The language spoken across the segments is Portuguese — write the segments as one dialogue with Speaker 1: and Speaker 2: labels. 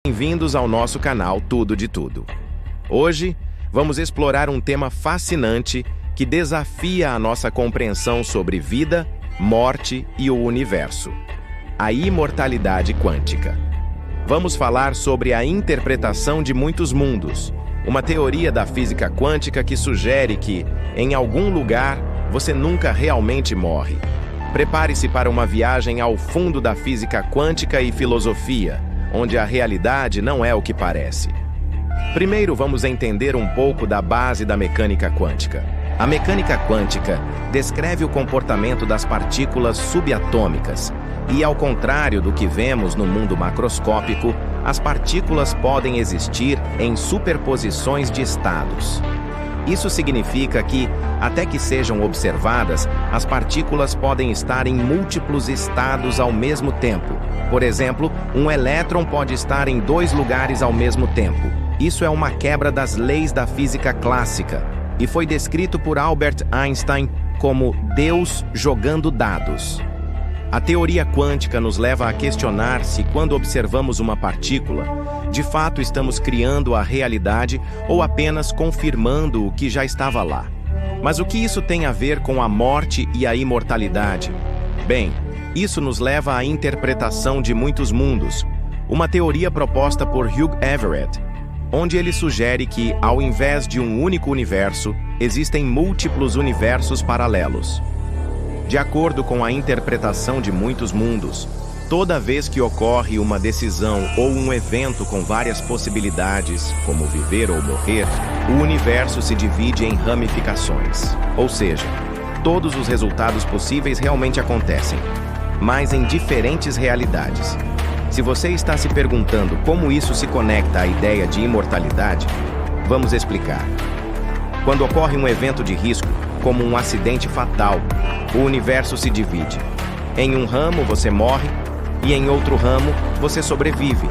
Speaker 1: Bem-vindos ao nosso canal Tudo de Tudo. Hoje, vamos explorar um tema fascinante que desafia a nossa compreensão sobre vida, morte e o universo: a imortalidade quântica. Vamos falar sobre a interpretação de muitos mundos, uma teoria da física quântica que sugere que, em algum lugar, você nunca realmente morre. Prepare-se para uma viagem ao fundo da física quântica e filosofia, onde a realidade não é o que parece. Primeiro, vamos entender um pouco da base da mecânica quântica. A mecânica quântica descreve o comportamento das partículas subatômicas e, ao contrário do que vemos no mundo macroscópico, as partículas podem existir em superposições de estados. Isso significa que, até que sejam observadas, as partículas podem estar em múltiplos estados ao mesmo tempo. Por exemplo, um elétron pode estar em 2 lugares ao mesmo tempo. Isso é uma quebra das leis da física clássica e foi descrito por Albert Einstein como Deus jogando dados. A teoria quântica nos leva a questionar se, quando observamos uma partícula, de fato estamos criando a realidade ou apenas confirmando o que já estava lá. Mas o que isso tem a ver com a morte e a imortalidade? Bem, isso nos leva à interpretação de muitos mundos, uma teoria proposta por Hugh Everett, onde ele sugere que, ao invés de um único universo, existem múltiplos universos paralelos. De acordo com a interpretação de muitos mundos, toda vez que ocorre uma decisão ou um evento com várias possibilidades, como viver ou morrer, o universo se divide em ramificações. Ou seja, todos os resultados possíveis realmente acontecem, mas em diferentes realidades. Se você está se perguntando como isso se conecta à ideia de imortalidade, vamos explicar. Quando ocorre um evento de risco, como um acidente fatal, o universo se divide. Em um ramo você morre e em outro ramo você sobrevive.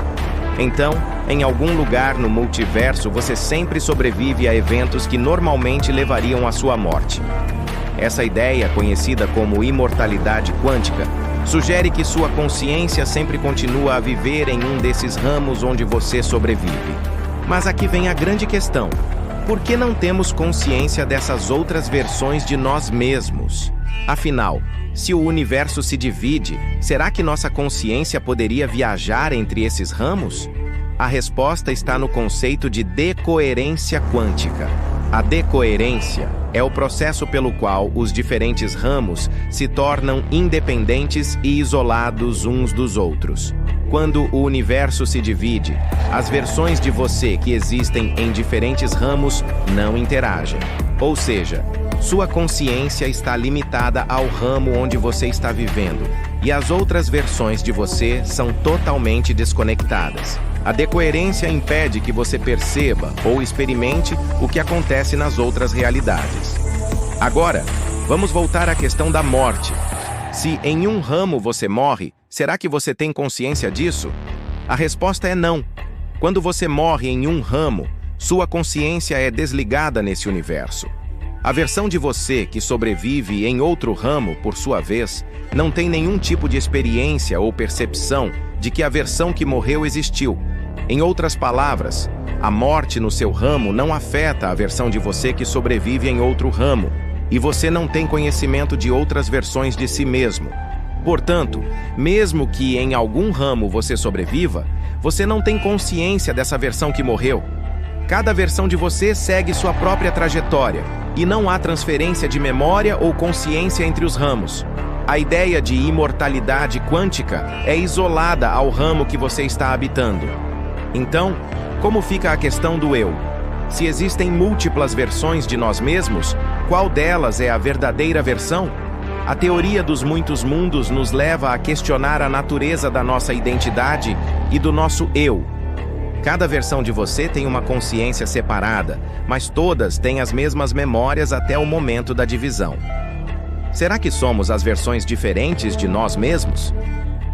Speaker 1: Então, em algum lugar no multiverso você sempre sobrevive a eventos que normalmente levariam à sua morte. Essa ideia, conhecida como imortalidade quântica, sugere que sua consciência sempre continua a viver em um desses ramos onde você sobrevive. Mas aqui vem a grande questão: por que não temos consciência dessas outras versões de nós mesmos? Afinal, se o universo se divide, será que nossa consciência poderia viajar entre esses ramos? A resposta está no conceito de decoerência quântica. A decoerência é o processo pelo qual os diferentes ramos se tornam independentes e isolados uns dos outros. Quando o universo se divide, as versões de você que existem em diferentes ramos não interagem. Ou seja, sua consciência está limitada ao ramo onde você está vivendo, e as outras versões de você são totalmente desconectadas. A decoerência impede que você perceba ou experimente o que acontece nas outras realidades. Agora, vamos voltar à questão da morte. Se em um ramo você morre, será que você tem consciência disso? A resposta é não. Quando você morre em um ramo, sua consciência é desligada nesse universo. A versão de você que sobrevive em outro ramo, por sua vez, não tem nenhum tipo de experiência ou percepção de que a versão que morreu existiu. Em outras palavras, a morte no seu ramo não afeta a versão de você que sobrevive em outro ramo, e você não tem conhecimento de outras versões de si mesmo. Portanto, mesmo que em algum ramo você sobreviva, você não tem consciência dessa versão que morreu. Cada versão de você segue sua própria trajetória, e não há transferência de memória ou consciência entre os ramos. A ideia de imortalidade quântica é isolada ao ramo que você está habitando. Então, como fica a questão do eu? Se existem múltiplas versões de nós mesmos, qual delas é a verdadeira versão? A teoria dos muitos mundos nos leva a questionar a natureza da nossa identidade e do nosso eu. Cada versão de você tem uma consciência separada, mas todas têm as mesmas memórias até o momento da divisão. Será que somos as versões diferentes de nós mesmos?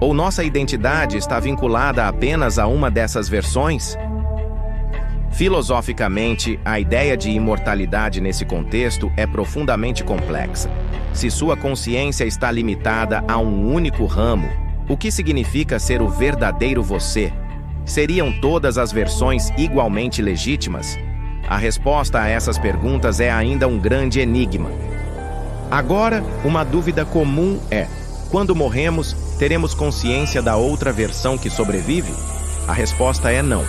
Speaker 1: Ou nossa identidade está vinculada apenas a uma dessas versões? Filosoficamente, a ideia de imortalidade nesse contexto é profundamente complexa. Se sua consciência está limitada a um único ramo, o que significa ser o verdadeiro você? Seriam todas as versões igualmente legítimas? A resposta a essas perguntas é ainda um grande enigma. Agora, uma dúvida comum é: quando morremos, teremos consciência da outra versão que sobrevive? A resposta é não.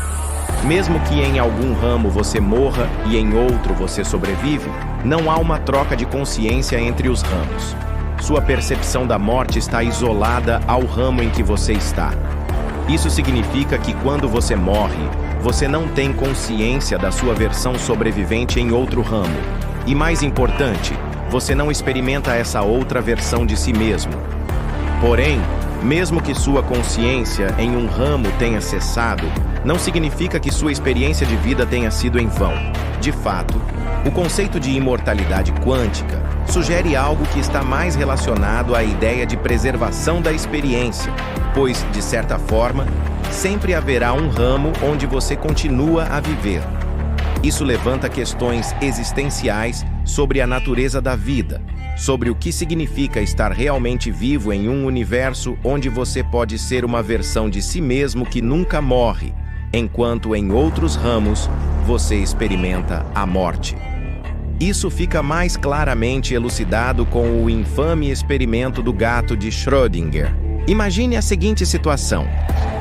Speaker 1: Mesmo que em algum ramo você morra e em outro você sobrevive, não há uma troca de consciência entre os ramos. Sua percepção da morte está isolada ao ramo em que você está. Isso significa que quando você morre, você não tem consciência da sua versão sobrevivente em outro ramo. E mais importante, você não experimenta essa outra versão de si mesmo. Porém, mesmo que sua consciência em um ramo tenha cessado, não significa que sua experiência de vida tenha sido em vão. De fato, o conceito de imortalidade quântica sugere algo que está mais relacionado à ideia de preservação da experiência, pois, de certa forma, sempre haverá um ramo onde você continua a viver. Isso levanta questões existenciais sobre a natureza da vida, sobre o que significa estar realmente vivo em um universo onde você pode ser uma versão de si mesmo que nunca morre, enquanto em outros ramos você experimenta a morte. Isso fica mais claramente elucidado com o infame experimento do gato de Schrödinger. Imagine a seguinte situação: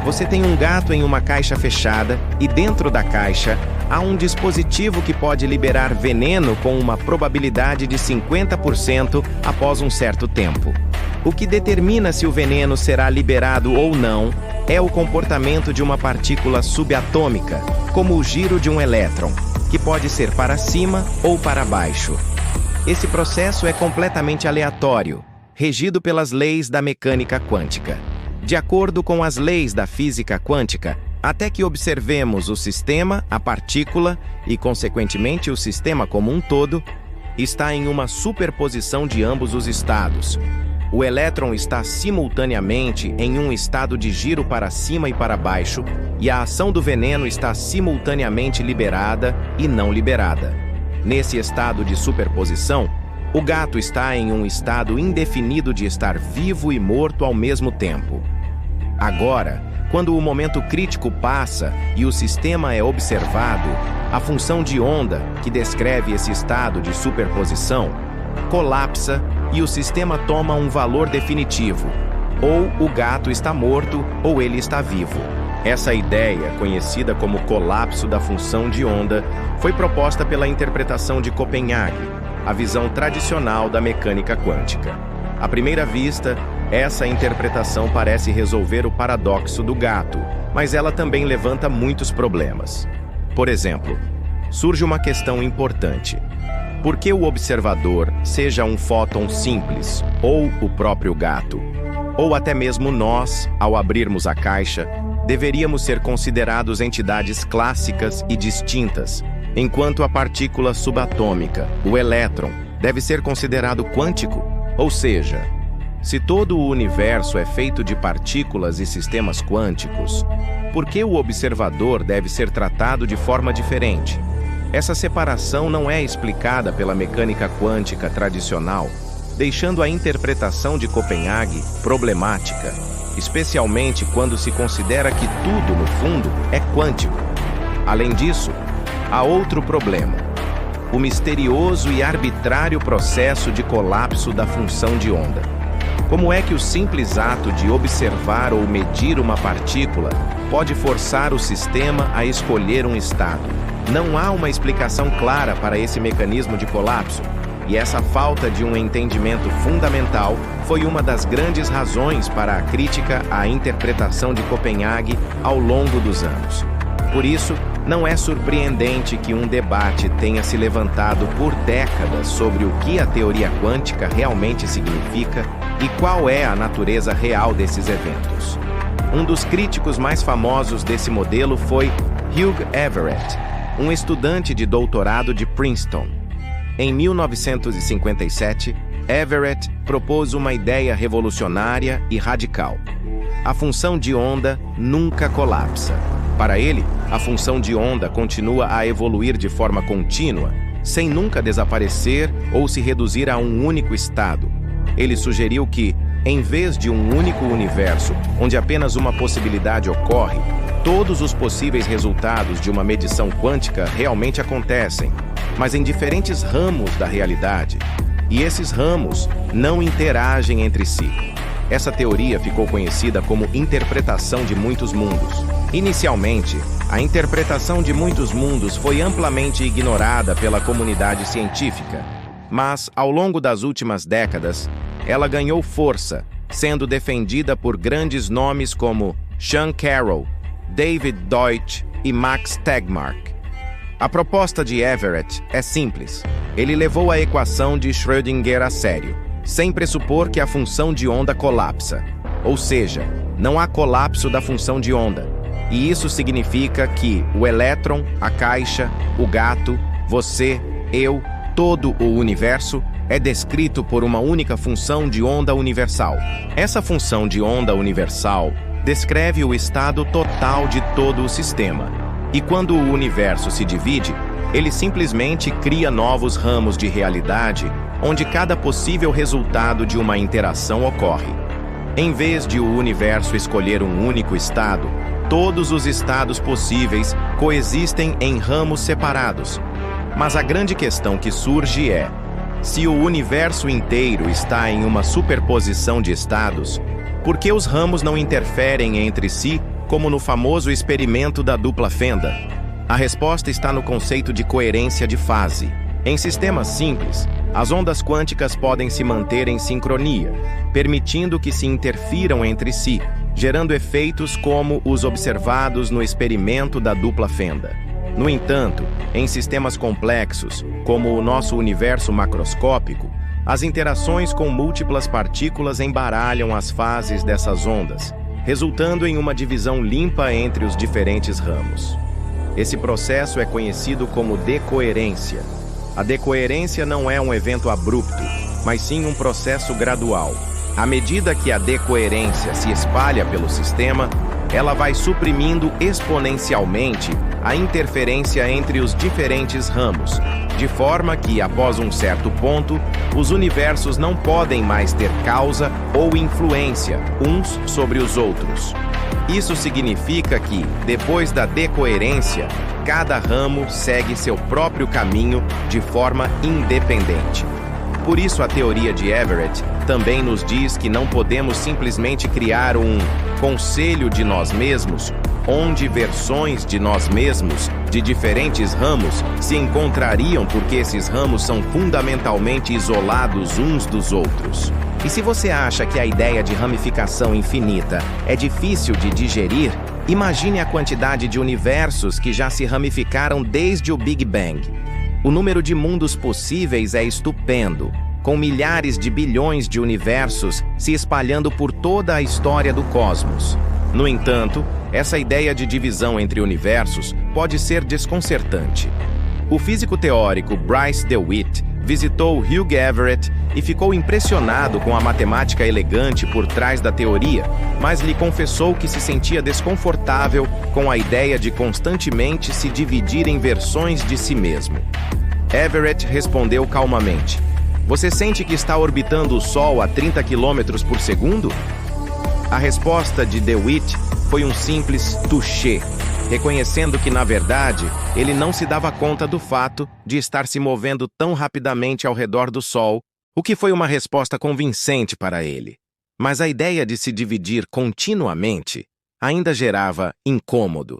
Speaker 1: você tem um gato em uma caixa fechada e dentro da caixa há um dispositivo que pode liberar veneno com uma probabilidade de 50% após um certo tempo. O que determina se o veneno será liberado ou não é o comportamento de uma partícula subatômica, como o giro de um elétron, que pode ser para cima ou para baixo. Esse processo é completamente aleatório, regido pelas leis da mecânica quântica. De acordo com as leis da física quântica, até que observemos o sistema, a partícula e, consequentemente, o sistema como um todo, está em uma superposição de ambos os estados. O elétron está simultaneamente em um estado de giro para cima e para baixo, e a ação do veneno está simultaneamente liberada e não liberada. Nesse estado de superposição, o gato está em um estado indefinido de estar vivo e morto ao mesmo tempo. Agora, quando o momento crítico passa e o sistema é observado, a função de onda, que descreve esse estado de superposição, colapsa e o sistema toma um valor definitivo. Ou o gato está morto ou ele está vivo. Essa ideia, conhecida como colapso da função de onda, foi proposta pela interpretação de Copenhague, a visão tradicional da mecânica quântica. À primeira vista, essa interpretação parece resolver o paradoxo do gato, mas ela também levanta muitos problemas. Por exemplo, surge uma questão importante. Por que o observador seja um fóton simples, ou o próprio gato, ou até mesmo nós, ao abrirmos a caixa, deveríamos ser considerados entidades clássicas e distintas, enquanto a partícula subatômica, o elétron, deve ser considerado quântico? Ou seja, se todo o universo é feito de partículas e sistemas quânticos, por que o observador deve ser tratado de forma diferente? Essa separação não é explicada pela mecânica quântica tradicional, deixando a interpretação de Copenhague problemática, especialmente quando se considera que tudo, no fundo, é quântico. Além disso, há outro problema: o misterioso e arbitrário processo de colapso da função de onda. Como é que o simples ato de observar ou medir uma partícula pode forçar o sistema a escolher um estado? Não há uma explicação clara para esse mecanismo de colapso, e essa falta de um entendimento fundamental foi uma das grandes razões para a crítica à interpretação de Copenhague ao longo dos anos. Por isso, não é surpreendente que um debate tenha se levantado por décadas sobre o que a teoria quântica realmente significa e qual é a natureza real desses eventos. Um dos críticos mais famosos desse modelo foi Hugh Everett, um estudante de doutorado de Princeton. Em 1957, Everett propôs uma ideia revolucionária e radical. A função de onda nunca colapsa. Para ele, a função de onda continua a evoluir de forma contínua, sem nunca desaparecer ou se reduzir a um único estado. Ele sugeriu que, em vez de um único universo, onde apenas uma possibilidade ocorre, Todos os possíveis resultados de uma medição quântica realmente acontecem, mas em diferentes ramos da realidade. E esses ramos não interagem entre si. Essa teoria ficou conhecida como interpretação de muitos mundos. Inicialmente, a interpretação de muitos mundos foi amplamente ignorada pela comunidade científica, mas, ao longo das últimas décadas, ela ganhou força, sendo defendida por grandes nomes como Sean Carroll, David Deutsch e Max Tegmark. A proposta de Everett é simples. Ele levou a equação de Schrödinger a sério, sem pressupor que a função de onda colapsa. Ou seja, não há colapso da função de onda. E isso significa que o elétron, a caixa, o gato, você, eu, todo o universo é descrito por uma única função de onda universal. Essa função de onda universal descreve o estado total de todo o sistema. E quando o universo se divide, ele simplesmente cria novos ramos de realidade onde cada possível resultado de uma interação ocorre. Em vez de o universo escolher um único estado, todos os estados possíveis coexistem em ramos separados. Mas a grande questão que surge é: se o universo inteiro está em uma superposição de estados, por que os ramos não interferem entre si, como no famoso experimento da dupla fenda? A resposta está no conceito de coerência de fase. Em sistemas simples, as ondas quânticas podem se manter em sincronia, permitindo que se interfiram entre si, gerando efeitos como os observados no experimento da dupla fenda. No entanto, em sistemas complexos, como o nosso universo macroscópico, as interações com múltiplas partículas embaralham as fases dessas ondas, resultando em uma divisão limpa entre os diferentes ramos. Esse processo é conhecido como decoerência. A decoerência não é um evento abrupto, mas sim um processo gradual. À medida que a decoerência se espalha pelo sistema, ela vai suprimindo exponencialmente a interferência entre os diferentes ramos, de forma que, após um certo ponto, os universos não podem mais ter causa ou influência uns sobre os outros. Isso significa que, depois da decoerência, cada ramo segue seu próprio caminho de forma independente. Por isso, a teoria de Everett também nos diz que não podemos simplesmente criar um conselho de nós mesmos, onde versões de nós mesmos de diferentes ramos se encontrariam porque esses ramos são fundamentalmente isolados uns dos outros. E se você acha que a ideia de ramificação infinita é difícil de digerir, imagine a quantidade de universos que já se ramificaram desde o Big Bang. O número de mundos possíveis é estupendo, com milhares de bilhões de universos se espalhando por toda a história do cosmos. No entanto, essa ideia de divisão entre universos pode ser desconcertante. O físico teórico Bryce DeWitt visitou Hugh Everett e ficou impressionado com a matemática elegante por trás da teoria, mas lhe confessou que se sentia desconfortável com a ideia de constantemente se dividir em versões de si mesmo. Everett respondeu calmamente: "Você sente que está orbitando o Sol a 30 km por segundo?" A resposta de DeWitt foi um simples touché, reconhecendo que, na verdade, ele não se dava conta do fato de estar se movendo tão rapidamente ao redor do Sol, o que foi uma resposta convincente para ele. Mas a ideia de se dividir continuamente ainda gerava incômodo.